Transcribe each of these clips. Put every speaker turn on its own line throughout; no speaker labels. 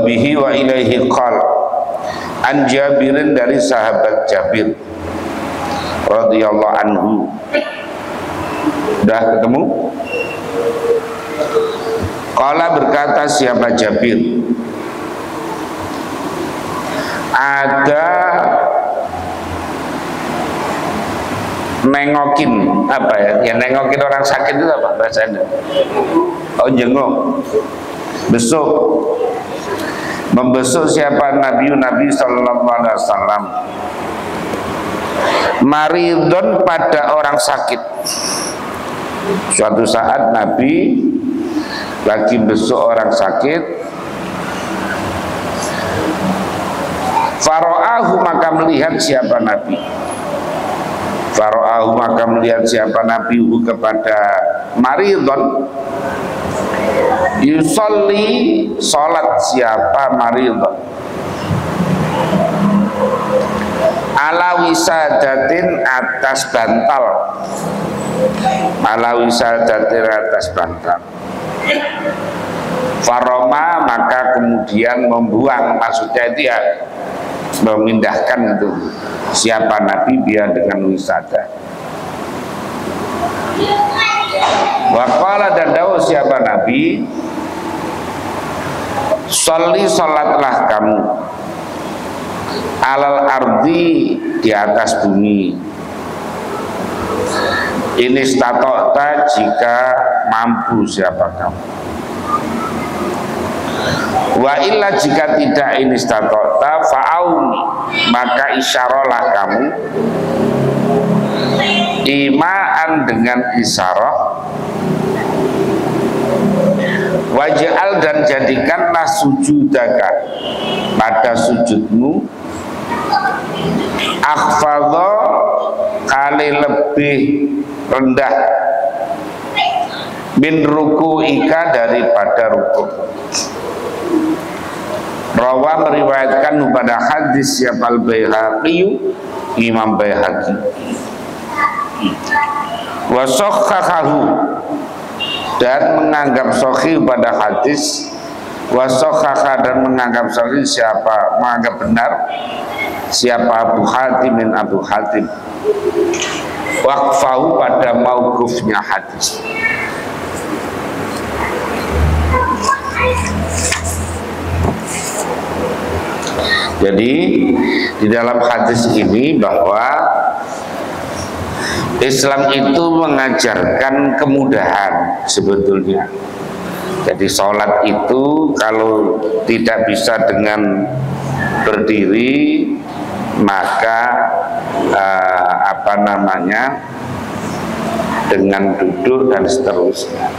bihi wa ilaihi qal. An Jabirin, dari sahabat Jabir radhiyallahu anhu. Udah ketemu? Qala, berkata siapa Jabir, ada nengokin, apa ya? Ya nengokin orang sakit itu apa bahasanya? Oh, jenguk, besuk. Membesuk siapa Nabi sallallahu alaihi wasallam maridun, pada orang sakit. Suatu saat Nabi lagi besuk orang sakit. Faro'ahu, maka melihat siapa Nabi. Faro'ahu, maka melihat siapa Nabi kepada maridun. Yusolli, sholat siapa maridun, ala wisadatin, atas bantal. Ala wisadatin, atas bantal. Faroma, maka kemudian membuang, maksudnya itu ya memindahkan itu siapa Nabi dia dengan wisada. Waqala, dan dawuh siapa Nabi, sholli, sholatlah kamu, alal ardi, di atas bumi, ini statokta, jika mampu siapa kamu. Wa illa, jika tidak ini statokta, fa'auni, maka isyarahlah kamu, imaan, dengan isyarah, waj'al, dan jadikanlah sujudaka, pada sujudmu, akhfadha, kali lebih rendah, min ruku'ika, daripada ruku'. Rawa, meriwayatkan pada hadis siapa al-Baihaqi, Imam Baihaqi. Wa sakhhahahu, dan menganggap sahih pada hadis. Wa sakhhaha, dan menganggap sahih siapa, menganggap benar siapa, Abu Hatim, Abu Hatim, waqfahu, pada mauqufnya hadis. Jadi di dalam hadis ini bahwa Islam itu mengajarkan kemudahan sebetulnya. Jadi sholat itu kalau tidak bisa dengan berdiri, maka dengan duduk dan seterusnya.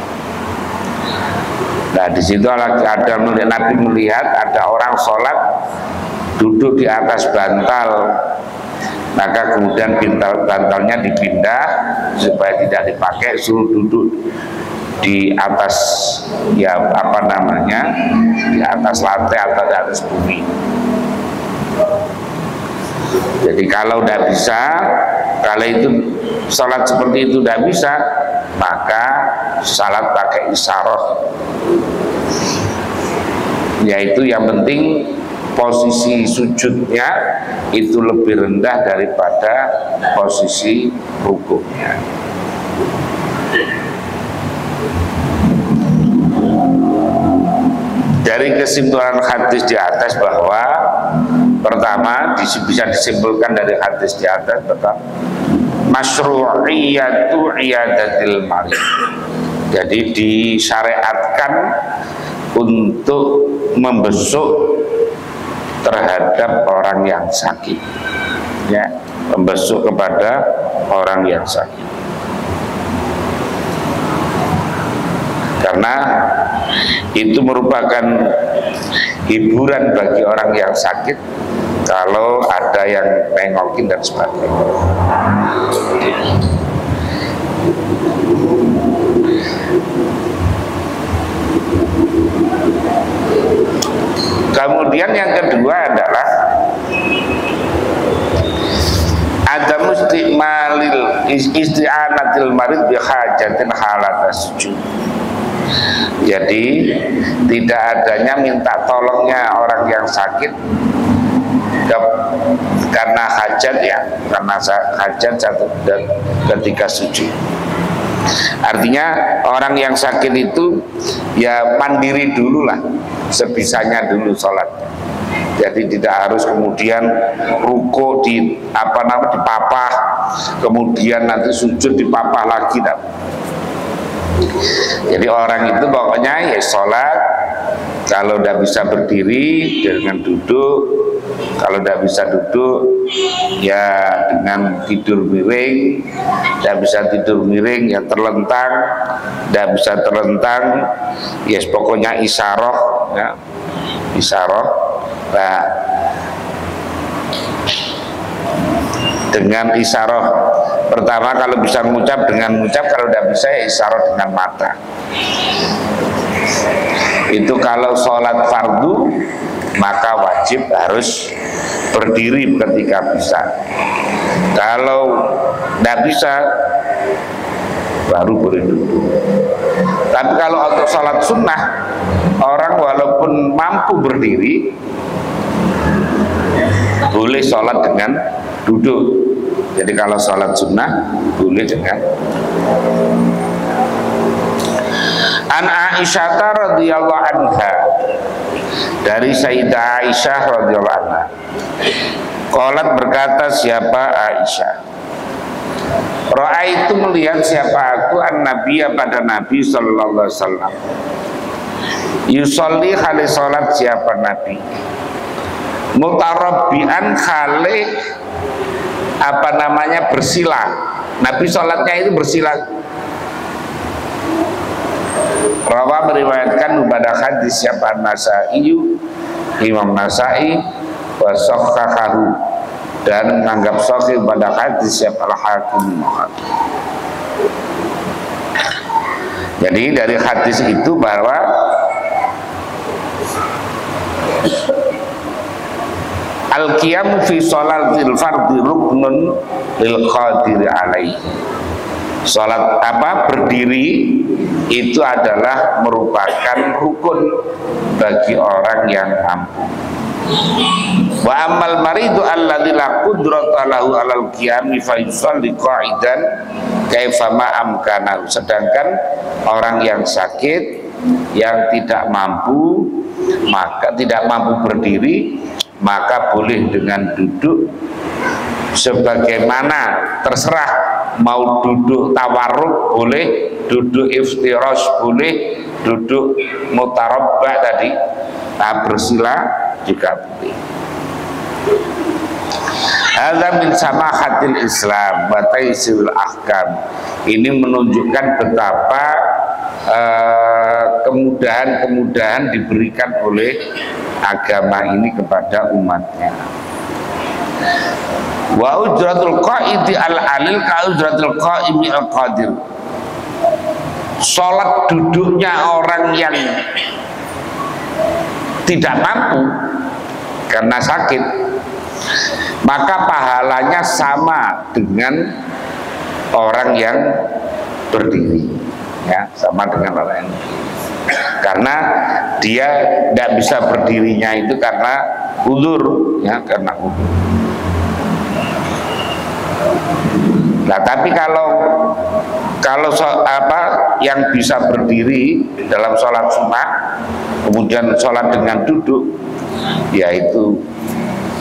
Nah, di situ ada Nabi melihat ada orang sholat duduk di atas bantal, maka kemudian bantalnya dipindah supaya tidak dipakai, suruh duduk di atas di atas lantai atau di atas bumi. Jadi kalau tidak bisa, kalau itu sholat seperti itu tidak bisa, maka sholat pakai isyarah, yaitu yang penting posisi sujudnya itu lebih rendah daripada posisi rukuknya. Dari kesimpulan hadis di atas bahwa pertama bisa disimpulkan dari hadis di atas tentang masyru'iyatu iyadatil marid. Jadi disyariatkan untuk membesuk terhadap orang yang sakit, ya, membesuk kepada orang yang sakit, karena itu merupakan hiburan bagi orang yang sakit kalau ada yang nengokin dan sebagainya. Kemudian yang kedua adalah ada isti'anatil marid bi hajatin halat sujud. Jadi tidak adanya minta tolongnya orang yang sakit karena hajat ya, karena hajat dan ketika sujud. Artinya orang yang sakit itu ya mandiri dulu lah, sebisanya dulu sholat. Jadi tidak harus kemudian ruko dipapah, kemudian nanti sujud dipapah lagi. Jadi orang itu pokoknya ya sholat, kalau tidak bisa berdiri dengan duduk, kalau tidak bisa duduk ya dengan tidur miring, tidak bisa tidur miring ya terlentang, tidak bisa terlentang ya pokoknya isyarah ya, isyarah. Nah, dengan isyarah pertama kalau bisa mengucap dengan mengucap, kalau tidak bisa ya isyarah dengan mata. Itu kalau sholat fardu maka wajib harus berdiri ketika bisa. Kalau tidak bisa baru boleh duduk. Tapi kalau untuk sholat sunnah, orang walaupun mampu berdiri boleh sholat dengan duduk. Jadi kalau sholat sunnah boleh dengan. An Aisyah radhiyallahu anha, dari Sayyidah Aisyah radhiyallahu anha, qalat berkata siapa Aisyah, Ra'aitu melihat siapa aku an-nabiyya pada Nabi sallallahu alaihi wasallam, yusolli khali salat siapa Nabi, mutarabbian khali bersila. Nabi salatnya itu bersila. Rawa meriwayatkan pada hadis siapa Nasai, Imam Nasai, wa sahhahahu, dan menganggap sahih pada hadis siapa Al-Hakim. Jadi dari hadis itu bahwa al-qiyam fi sholatil fardhi ruknun lil qadir alaihi. Salat berdiri itu adalah merupakan rukun bagi orang yang mampu. Wa amal maridu alladzi la qudrata lahu alal qiyami fa yusalli qa'idan kaifa ma amkana. Sedangkan orang yang sakit yang tidak mampu berdiri, maka boleh dengan duduk sebagaimana terserah, mau duduk tawarruk boleh, duduk iftirash boleh, duduk mutarabba tadi bersila juga boleh. Hadza min samahatil Islam wa taysiril ahkam. Ini menunjukkan betapa kemudahan-kemudahan diberikan oleh agama ini kepada umatnya. Wa ujratul qa'idi al-alil ka ujratul qa'imi al-qadir. Salat duduknya orang yang tidak mampu karena sakit, maka pahalanya sama dengan orang yang berdiri, ya, sama dengan orang yang berdiri. Karena dia tidak bisa berdirinya itu karena uzur, ya, karena uzur. Nah, tapi kalau yang bisa berdiri dalam sholat sunnah kemudian sholat dengan duduk, yaitu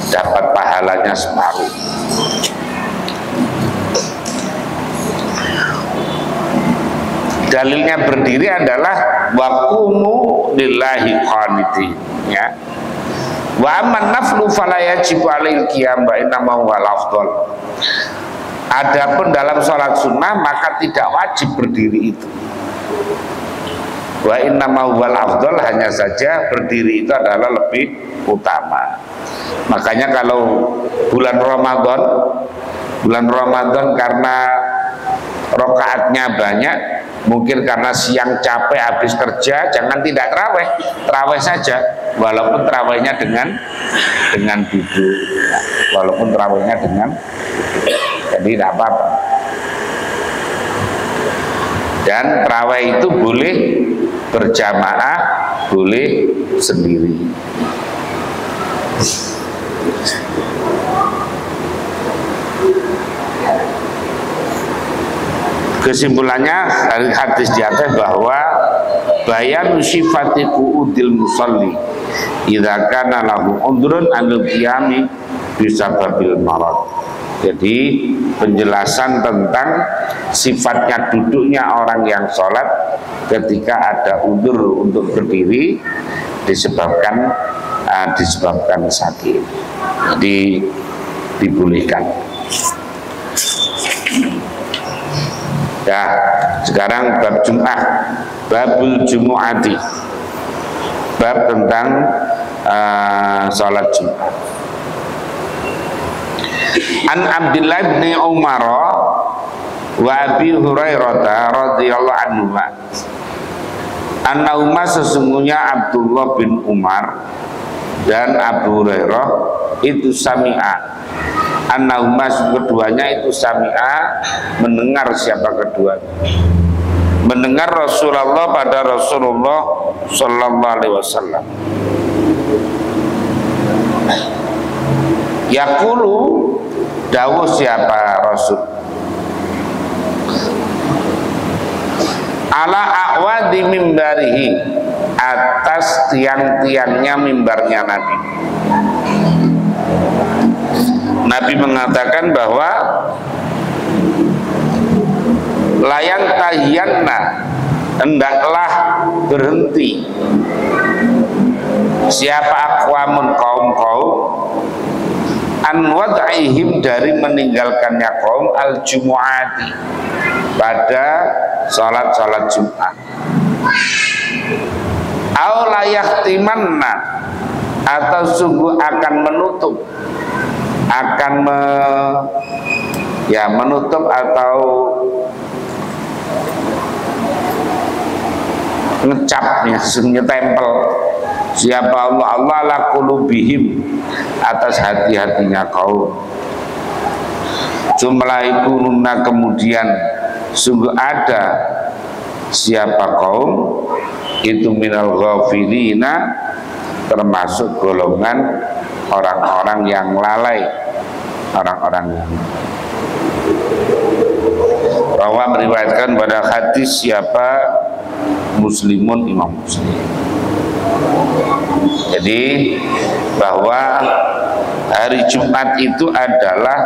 dapat pahalanya separuh. Dalilnya berdiri adalah waqumu lillahi qanitin, ya. Wa amman naflu fala yajibu alail qiyam wa innama huwal afdal. Adapun dalam sholat sunnah maka tidak wajib berdiri itu. Wa innama huwal afdal, hanya saja berdiri itu adalah lebih utama. Makanya kalau bulan Ramadan karena rakaatnya banyak, mungkin karena siang capek habis kerja, jangan tidak terawih saja, walaupun terawihnya dengan duduk, walaupun terawihnya dengan duduk. Jadi tidak apa-apa. Dan terawih itu boleh berjamaah, boleh sendiri. Kesimpulannya dari hadis di atas bahwa bayanu sifati qu'udil musalli idza kana lahu udrun anil qiyami bisababil marad. Jadi penjelasan tentang sifatnya duduknya orang yang sholat ketika ada udzur untuk berdiri disebabkan sakit, jadi dibolehkan. Ya, sekarang bab Jum'ah, babul Jumu'ati, bab tentang sholat Jum'ah. An Abdillah bin Umar wa Abi Hurairah radhiyallahu anhu annauma sesungguhnya Abdullah bin Umar dan Abu Hurairah itu sami'a, annauma keduanya itu sami'a mendengar. Siapa keduanya? Mendengar Rasulullah pada Rasulullah sallallahu alaihi wasallam yaqulu, dawuh siapa Rasul, ala a'wadi mimbarihi, atas tiang-tiangnya mimbarnya Nabi. Nabi mengatakan bahwa layang tahiyanna, hendaklah berhenti siapa aqwamun kaum-kaum an wad'ihim, dari meninggalkannya kaum al-jumu'ati, pada salat Jumat. Au layahtimanna, atau sungguh akan menutup, menutup atau ngecap, nyetempel siapa Allah ala qulubihim, atas hati-hatinya kaum. Jumlaikununa, kemudian sungguh ada siapa kaum itu minal ghafilina, termasuk golongan orang-orang yang lalai, orang-orang yang rawa meriwayatkan pada hadis siapa Muslimun, Imam Muslim. Jadi bahwa hari Jumat itu adalah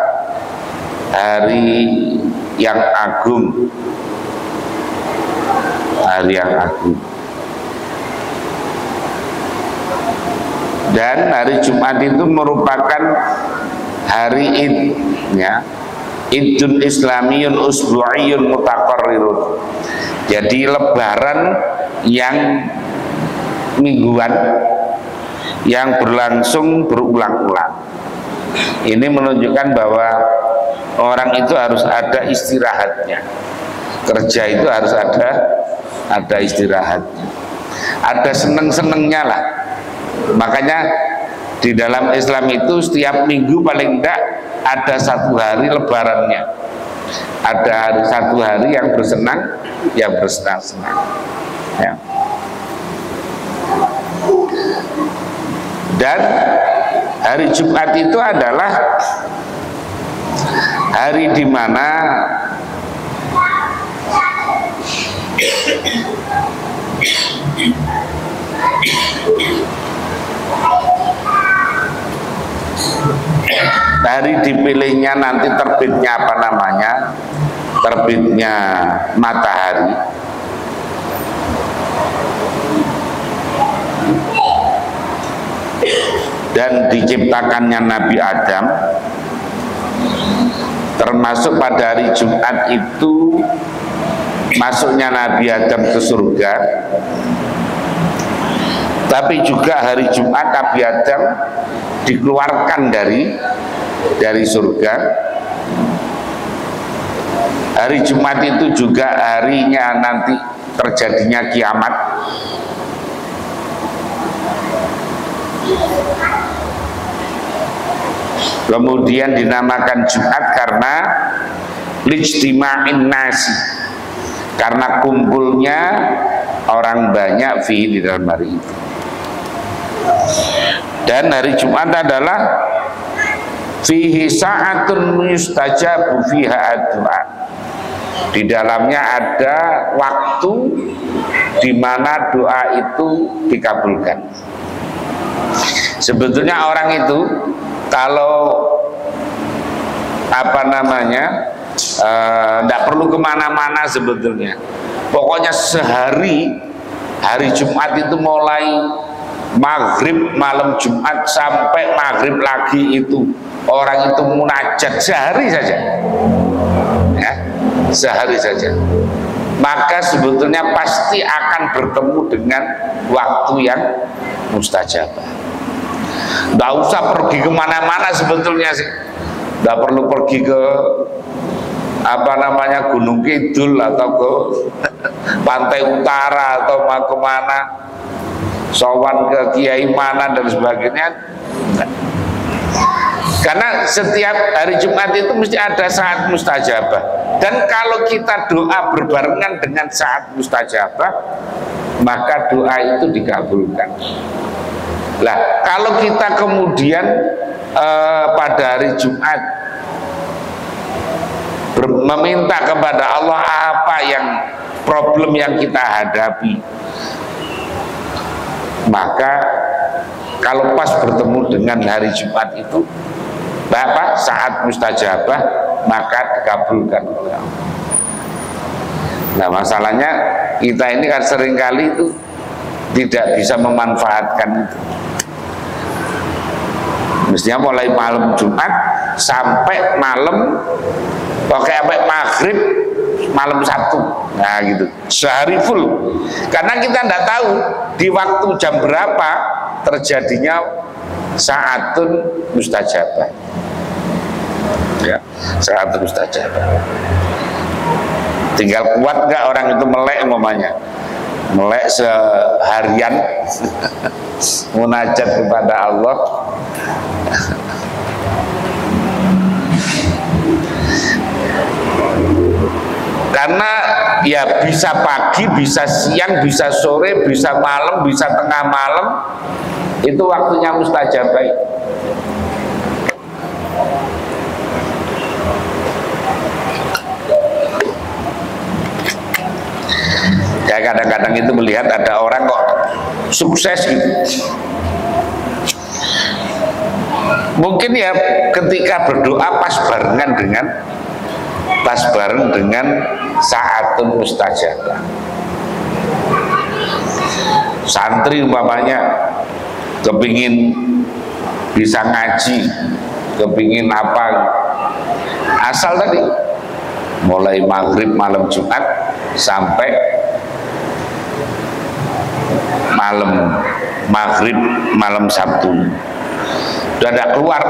hari yang agung, hari yang agung. Dan hari Jumat itu merupakan hari Id, ya, Idul Islamiyun Usbu'iyun Mutaqarrirun. Jadi lebaran yang mingguan yang berlangsung berulang-ulang. Ini menunjukkan bahwa orang itu harus ada istirahatnya. Kerja itu harus ada istirahatnya. Ada seneng-senengnya lah. Makanya di dalam Islam itu setiap minggu paling tidak ada satu hari lebarannya. Ada satu hari yang bersenang, yang bersenang-senang. Ya. Dan hari Jumat itu adalah hari di mana hari dipilihnya nanti terbitnya apa namanya, terbitnya matahari. Dan diciptakannya Nabi Adam, termasuk pada hari Jumat itu masuknya Nabi Adam ke surga. Tapi juga hari Jumat Nabi Adam dikeluarkan dari surga. Hari Jumat itu juga harinya nanti terjadinya kiamat. Kemudian dinamakan Jumat karena lijtima'in nasi, karena kumpulnya orang banyak fi di dalam hari itu. Dan hari Jumat adalah fihi sa'atun yustajabu fiha ad-du'a. Di dalamnya ada waktu di mana doa itu dikabulkan. Sebetulnya orang itu kalau tidak perlu kemana-mana sebetulnya. Pokoknya sehari hari Jumat itu mulai maghrib malam Jumat sampai maghrib lagi itu orang itu munajat sehari saja, ya, sehari saja, maka sebetulnya pasti akan bertemu dengan waktu yang mustajabah. Tidak usah pergi kemana-mana sebetulnya sih, tidak perlu pergi ke Gunung Kidul atau ke pantai utara atau mau kemana, sowan ke kiai mana dan sebagainya. Karena setiap hari Jumat itu mesti ada saat mustajabah. Dan kalau kita doa berbarengan dengan saat mustajabah, maka doa itu dikabulkan. Lah, kalau kita kemudian pada hari Jumat meminta kepada Allah apa yang problem yang kita hadapi, maka kalau pas bertemu dengan hari Jumat itu saat mustajabah, maka dikabulkan oleh Allah. Nah, masalahnya kita ini kan seringkali itu tidak bisa memanfaatkan itu. Mestinya mulai malam Jumat sampai malam, sampai maghrib malam Sabtu, nah gitu, sehari full. Karena kita tidak tahu di waktu jam berapa terjadinya saatun mustajabah, ya, saatun mustajabah. Tinggal kuat nggak orang itu melek umpamanya, melek seharian munajat kepada Allah. Karena ya bisa pagi, bisa siang, bisa sore, bisa malam, bisa tengah malam, itu waktunya mustajabah. Ya kadang-kadang itu melihat ada orang kok sukses gitu. Mungkin ya ketika berdoa pas bareng dengan saatun mustajabah. Santri umpamanya kepingin bisa ngaji, kepingin apa, asal tadi mulai maghrib malam Jumat sampai malam maghrib malam Sabtu, udah ada keluar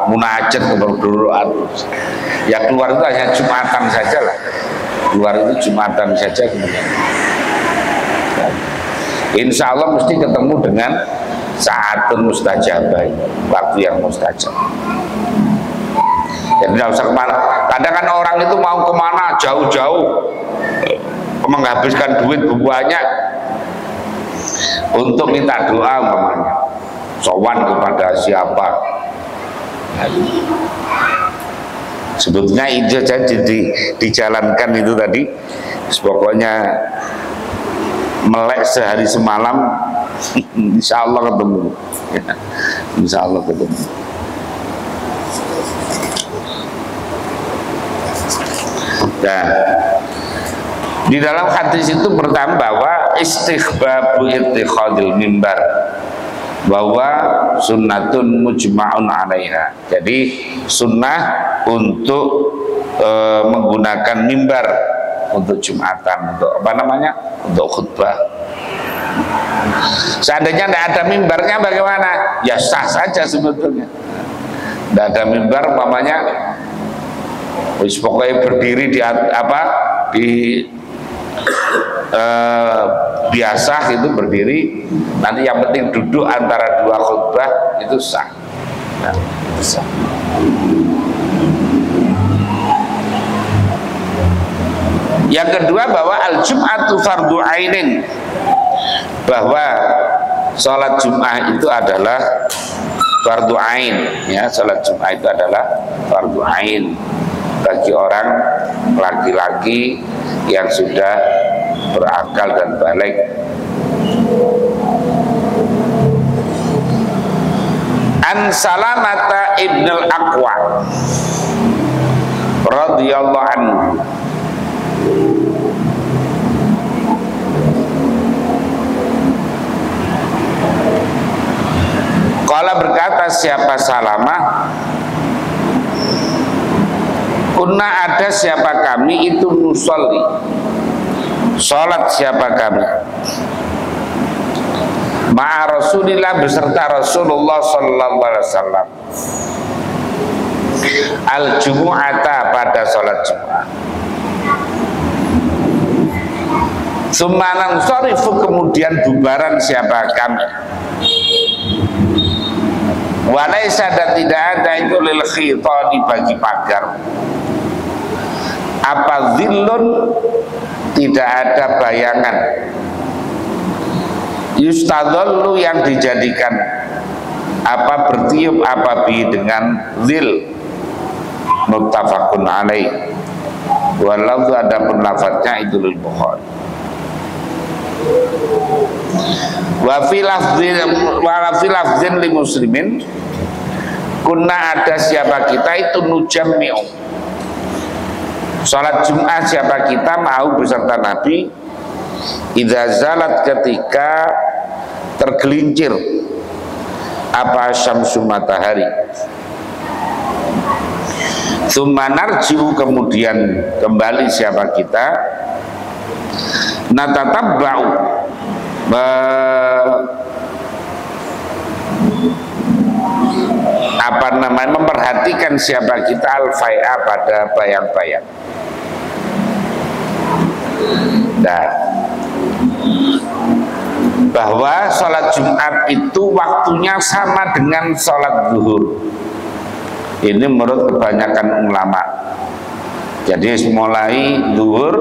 munajat berdoa. Ya keluar itu hanya Jumatan saja lah, keluar itu Jumatan saja kemudian. Insya Allah mesti ketemu dengan saatun mustajabah, waktu yang mustajab. Jadi tidak usah kemana. Kadang kan orang itu mau kemana jauh-jauh, menghabiskan duit banyak untuk minta doa umpamanya, sowan kepada siapa. Sebetulnya itu saja dijalankan itu tadi, pokoknya melek sehari semalam, insya Allah ketemu, insya Allah ketemu. Nah, di dalam hadis itu pertama bahwa istighbabu ittikhadil mimbar, bahwa sunnatun mujma'un 'alaiha. Jadi sunnah untuk menggunakan mimbar untuk Jumatan, untuk apa namanya, untuk khutbah. Seandainya tidak ada mimbarnya bagaimana? Ya sah saja sebetulnya. Tidak ada mimbar, umpamanya pokoknya berdiri di biasa itu berdiri, nanti yang penting duduk antara dua khutbah itu sah. Nah, itu sah. Yang kedua bahwa al-jum'atu fardhu ainin bahwa sholat Jum'ah itu adalah fardu ain, ya, sholat Jum'ah itu adalah fardu ain bagi orang laki-laki yang sudah berakal dan balik. An Salamata ibn al-Aqwa radhiyallahu anhu, qala berkata siapa Salamah, kunna ada siapa kami itu nusolli, sholat siapa kami, ma'a Rasulillah beserta Rasulullah sallallahu alaihi wasallam, al-jumu'ata pada sholat Jumat. Summanan sharifu kemudian bubaran siapa kami. Walaysa dan tidak ada itu lil khitani bagi pagar. Apa zillun tidak ada bayangan. Yustadhallu yang dijadikan apa bertiup apa bi dengan zil. Muttafaqun alaih. Walau ada pun lafadznya itu lil Bukhari. Wa fi lafzin li muslimin, kunna ada siapa kita itu nujammi'u, salat Jumat siapa kita mau beserta Nabi, idza zalat ketika tergelincir apa syamsu matahari, tsumma narji'u kemudian kembali siapa kita, natatabba'u memperhatikan siapa kita al-fai'a pada bayang-bayang. Nah, bahwa sholat Jumat itu waktunya sama dengan sholat zuhur. Ini menurut kebanyakan ulama. Jadi mulai zuhur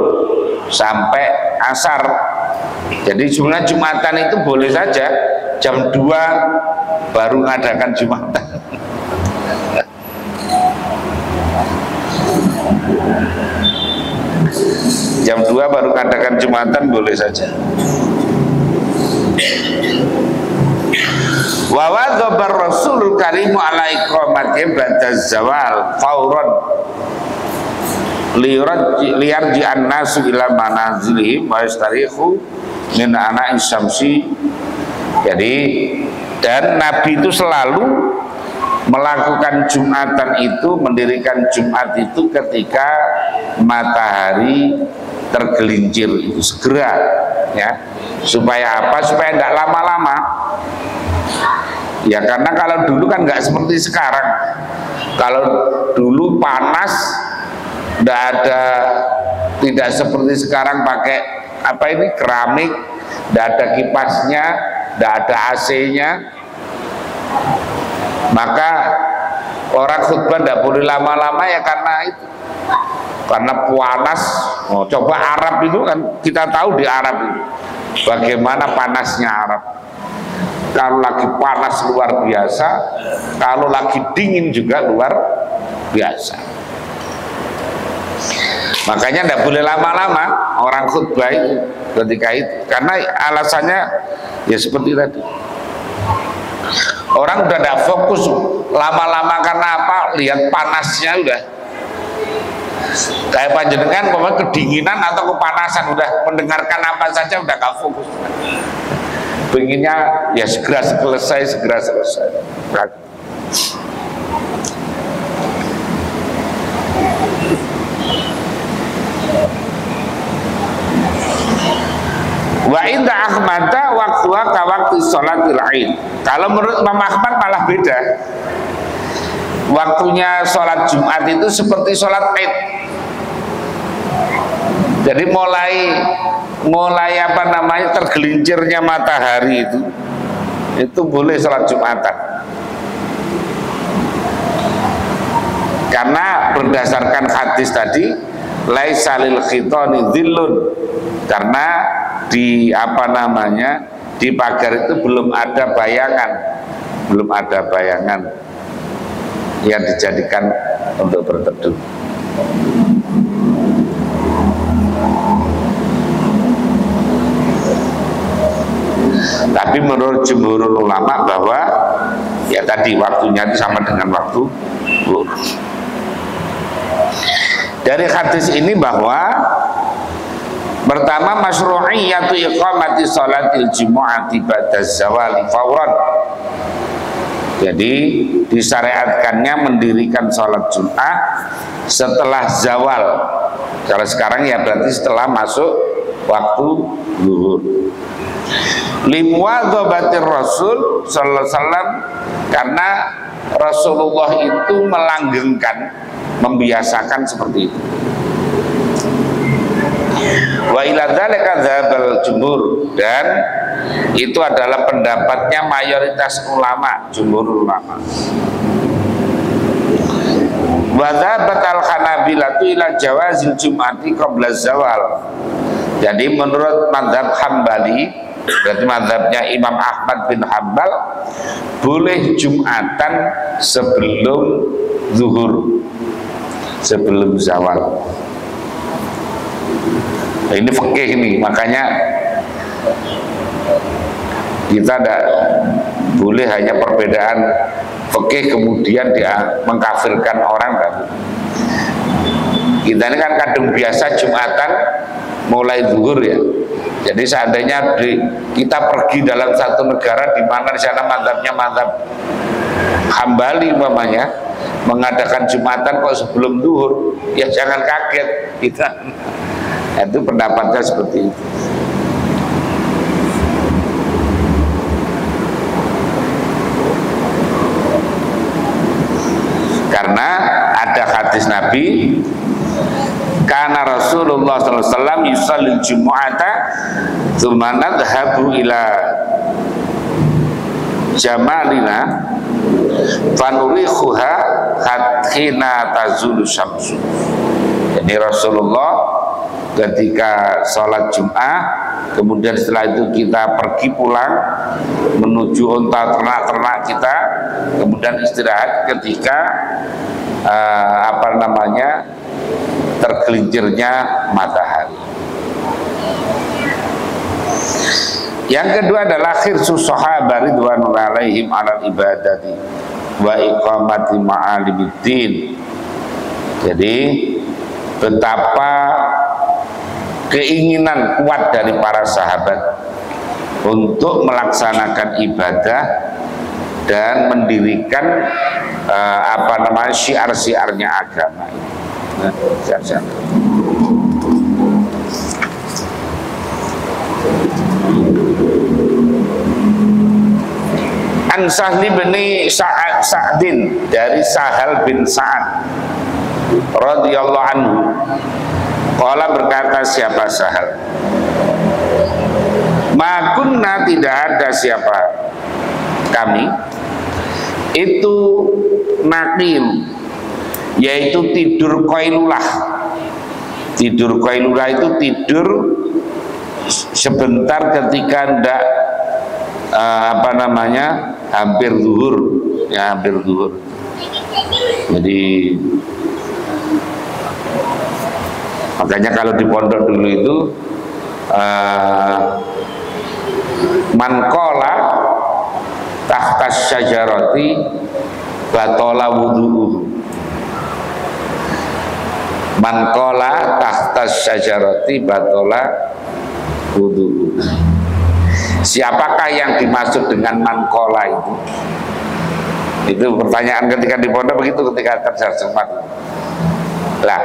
sampai asar. Jadi jumlah Jumatan itu boleh saja jam 2 baru mengadakan Jumatan. Jam 2 baru mengadakan Jumatan boleh saja. Wa wadhabar Rasul karimu ala iqamati ba'da zawal fauran liyarji an-nasu ila manazilihim wa yastarihu min ana syamsi. Jadi dan Nabi itu selalu melakukan Jumatan itu, mendirikan Jumat itu ketika matahari tergelincir itu segera, ya. Supaya apa? Supaya tidak lama-lama. Ya karena kalau dulu kan nggak seperti sekarang. Kalau dulu panas, tidak seperti sekarang pakai apa ini keramik, tidak ada kipasnya, tidak ada AC-nya. Maka orang khutbah tidak boleh lama-lama ya karena itu, karena panas. Oh, coba Arab itu kan kita tahu di Arab itu bagaimana panasnya Arab. Kalau lagi panas luar biasa, kalau lagi dingin juga luar biasa. Makanya tidak boleh lama-lama orang khutbah itu ketika itu, karena alasannya ya seperti tadi. Orang udah tidak fokus lama-lama karena apa? Lihat panasnya udah. Kayak panjenengan pokoknya kedinginan atau kepanasan udah mendengarkan apa saja udah gak fokus. Pengennya ya segera selesai. Wa inda Ahmada waktuha ka waktu sholatil Aid. Kalau menurut Imam Ahmad malah beda. Waktunya sholat Jumat itu seperti sholat Aid. Jadi mulai apa namanya tergelincirnya matahari itu boleh sholat Jumatan. Karena berdasarkan hadis tadi, laisa lil khitani dhillun, karena di apa namanya, di pagar itu belum ada bayangan yang dijadikan untuk berteduh. Tapi menurut jumhurul ulama bahwa ya tadi waktunya itu sama dengan waktu zuhur. Dari hadis ini bahwa pertama masyru'iyyatu iqamati sholatil jumu'ati ba'da zawali fawran. Jadi disyariatkannya mendirikan sholat Jum'ah setelah zawal. Kalau sekarang ya berarti setelah masuk waktu zuhur. Limuwadzabatir Rasul sallallahu alaihi wasallam, karena Rasulullah itu melanggengkan, membiasakan seperti itu. Wa ila dzalika dzhabal jumhur, dan itu adalah pendapatnya mayoritas ulama, jumhur ulama. Wa dzabat al-Hanabilatu ila jawazil jum'ati qabla zawal. Jadi menurut mazhab Hambali, berarti mazhabnya Imam Ahmad bin Hambal, boleh Jumatan sebelum zuhur, sebelum zawal. Nah, ini fikih ini, makanya kita tidak boleh hanya perbedaan fikih kemudian dia mengkafirkan orang. Kita ini kan kadang biasa Jumatan mulai zuhur ya. Jadi seandainya kita pergi dalam satu negara di mana di sana mazhabnya mazhab Hambali umpamanya mengadakan Jumatan kok sebelum zuhur, ya jangan kaget kita. Itu pendapatnya seperti itu. Karena ada hadis Nabi, karena Rasulullah SAW yusallil jumu'ata tsumma nadhhabu ila jamalina fanurikhuha hatta tazulu syamsu. Jadi Rasulullah ketika sholat Jum'ah, kemudian setelah itu kita pergi pulang menuju unta ternak-ternak kita, kemudian istirahat ketika tergelincirnya matahari. Yang kedua adalah khirsus sahabat ridwanul alaihim ala ibadati wa iqamati ma'alibiddin. Jadi betapa keinginan kuat dari para sahabat untuk melaksanakan ibadah dan mendirikan syiar-syiarnya agama. An Sahli bin Sa'din, dari Sahal bin Sa'ad radhiyallahu anhu, qala, berkata siapa Sahal, ma kunna, tidak ada siapa kami itu naqim, yaitu tidur qailulah. Tidur qailulah itu tidur sebentar ketika hendak hampir zuhur, ya hampir zuhur. Jadi makanya kalau di pondok dulu itu mankola tahtas syajarati batola wudu'uhu. Mankola tahtas syajarati batola wudu'uhu. Siapakah yang dimaksud dengan mankola itu? Itu pertanyaan ketika di pondok begitu, ketika terjemaah. Lah,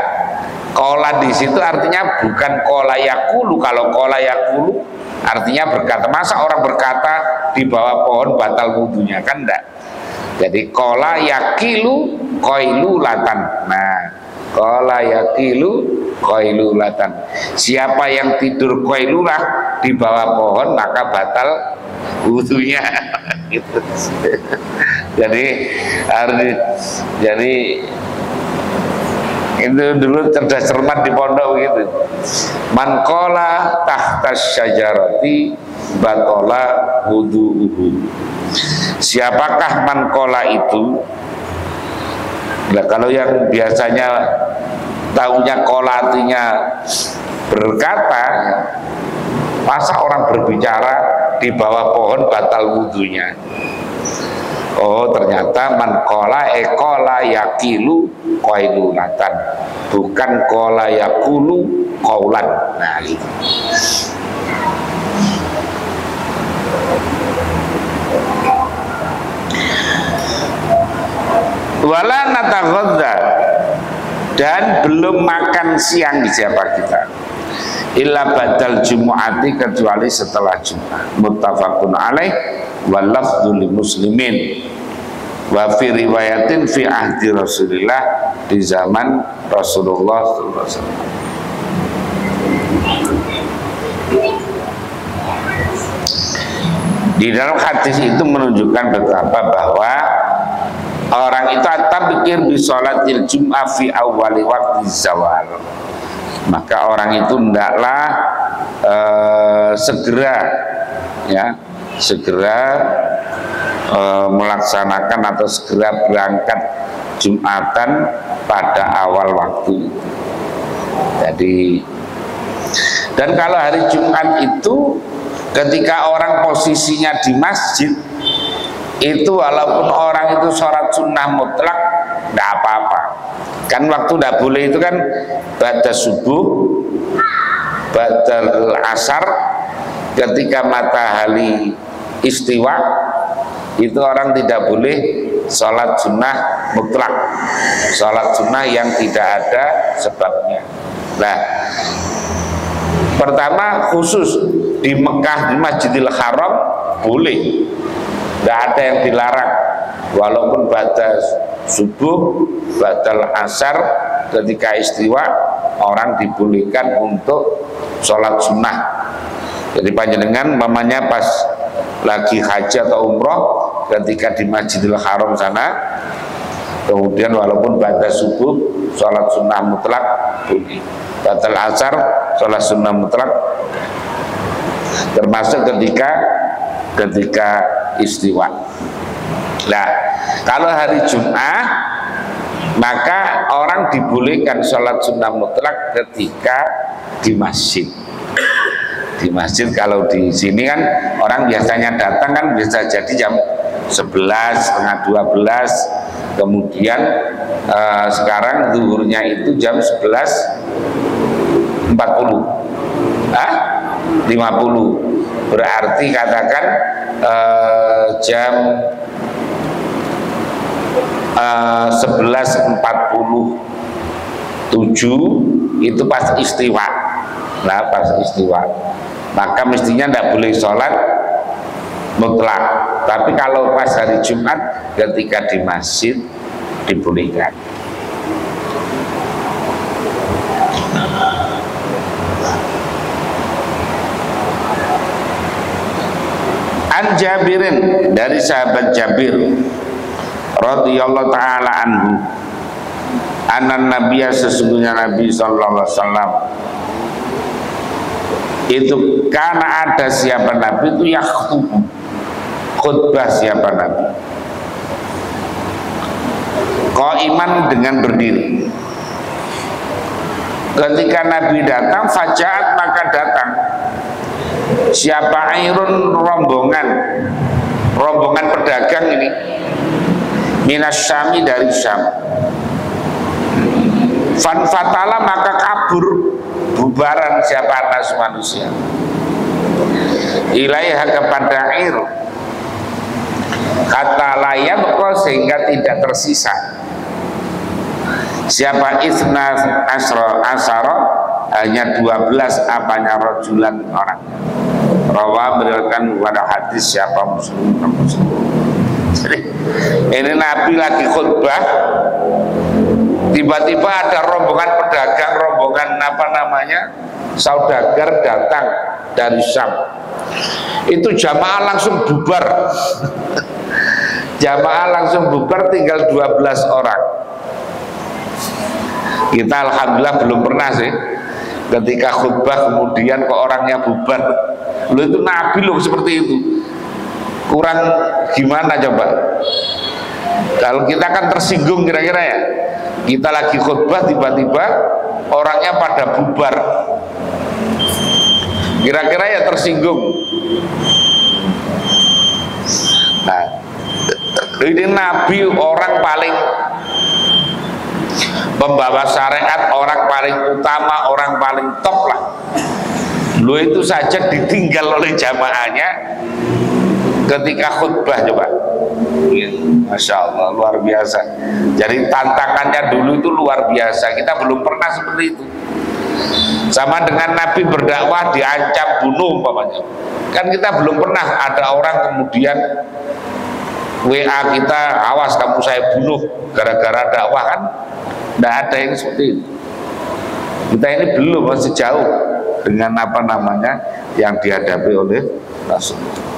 kola di situ artinya bukan kola yakulu. Kalau kola yakulu artinya berkata. Masa orang berkata di bawah pohon batal wudunya? Kan enggak. Jadi kola yakilu qailulatan. Nah, kola yakilu qailulatan. Siapa yang tidur qailulah di bawah pohon maka batal wudunya. Gitu. Jadi Itu dulu cerdas cermat di pondok gitu. Man qala tahta syajarati batola wudu'uhu. Siapakah man qala itu? Nah, kalau yang biasanya tahunya qala artinya berkata, masa orang berbicara di bawah pohon batal wudunya? Oh, ternyata man qala qala yaqilu qailulatan, bukan qala yaqulu qaulan. Nah, gitu. Wala nataghadza, dan belum makan siang siapa kita, illa badal jumu'ati, kecuali setelah Jumat. Muttafaqun alaih wa lafdzu li muslimin wa fi riwayatin fi ahdi Rasulillah, di zaman Rasulullah sallallahu alaihi wasallam. Di dalam hadis itu menunjukkan betapa bahwa orang itu tabikir bi sholatil jum'ah fi awwali waqti zawal. Maka orang itu hendaklah segera melaksanakan atau segera berangkat Jumatan pada awal waktu. Jadi, dan kalau hari Jumat itu ketika orang posisinya di masjid itu, walaupun orang itu sholat sunnah mutlak, tidak apa-apa. Kan waktu tidak boleh itu kan ba'da subuh, ba'da asar, ketika matahari istiwa, itu orang tidak boleh sholat sunnah mutlak, sholat sunnah yang tidak ada sebabnya. Nah, pertama khusus di Mekah, di Masjidil Haram boleh, tidak ada yang dilarang, walaupun batas subuh, batal asar, ketika istiwa orang dibolehkan untuk sholat sunnah. Jadi panjenengan mamanya pas lagi haji atau umroh, ketika di Masjidil Haram sana, kemudian walaupun batas subuh sholat sunnah mutlak boleh, batal asar sholat sunnah mutlak, termasuk ketika istiwa. Nah, kalau hari Jumat maka orang dibolehkan sholat sunnah mutlak ketika di masjid. Di masjid, kalau di sini kan orang biasanya datang kan bisa jadi jam 11, setengah 12, kemudian sekarang zuhurnya itu jam 11.40, 50, berarti katakan jam 11.47 itu pas istiwa. Nah, pas istiwa maka mestinya tidak boleh sholat mutlak, tapi kalau pas hari Jumat ketika di masjid dibolehkan. An Jabirin, dari sahabat Jabir radhiyallahu taala anhu, anan nabiyya, sesungguhnya Nabi sallallahu alaihi wasallam itu, karena ada siapa Nabi itu yakhutubu, khutbah siapa Nabi, qaiman, dengan berdiri. Ketika Nabi datang, fajaat, maka datang siapa airun, rombongan pedagang ini, minas Syami, dari Syam. Fanfatala, maka kabur, bubaran siapa atas manusia, ilaiha, kepada air, kata layam kok, sehingga tidak tersisa siapa isna asro, hanya 12 apanya rojulan, orang. Rawa, berikan pada hadis siapa Muslim. Jadi ini Nabi lagi khutbah, tiba-tiba ada rombongan pedagang, rombongan saudagar datang dari Syam. Itu jamaah langsung bubar. Jamaah langsung bubar, tinggal 12 orang. Kita alhamdulillah belum pernah sih ketika khutbah kemudian kok orangnya bubar. Lo itu Nabi loh seperti itu. Kurang gimana coba? Kalau kita kan tersinggung kira-kira ya. Kita lagi khutbah tiba-tiba orangnya pada bubar. Kira-kira ya tersinggung. Nah, ini Nabi orang paling pembawa syariat, orang paling utama, orang paling top lah. Lo itu saja ditinggal oleh jamaahnya ketika khutbah coba. Masya Allah, luar biasa. Jadi tantangannya dulu itu luar biasa. Kita belum pernah seperti itu. Sama dengan Nabi berdakwah diancam bunuh umpamanya. Kan kita belum pernah ada orang kemudian WA kita, awas kamu saya bunuh gara-gara dakwah, kan tidak ada yang seperti itu. Kita ini belum, masih jauh dengan apa namanya yang dihadapi oleh Rasulullah.